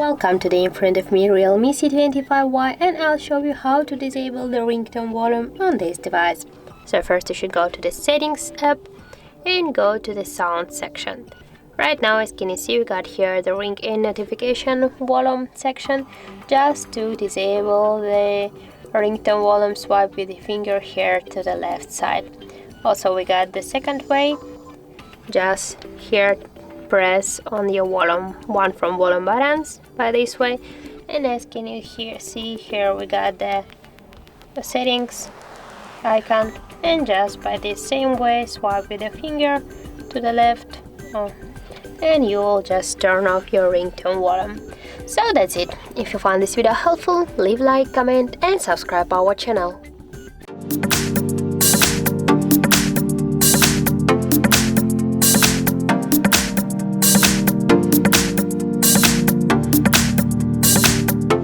Welcome. Today in front of me Realme C25Y, and I'll show you how to disable the ringtone volume on this device. So first you should go to the settings app and go to the sound section. Right now, as you can see, we got here the ring in notification volume section. Just to disable the ringtone volume, swipe with the finger here to the left side. Also we got the second way. Just here press on your volume, one from volume buttons by this way, and as can you see here we got the settings icon, and just by this same way swipe with the finger to the left, and you will just turn off your ringtone volume. So that's it. If you found this video helpful, leave a like, comment and subscribe our channel.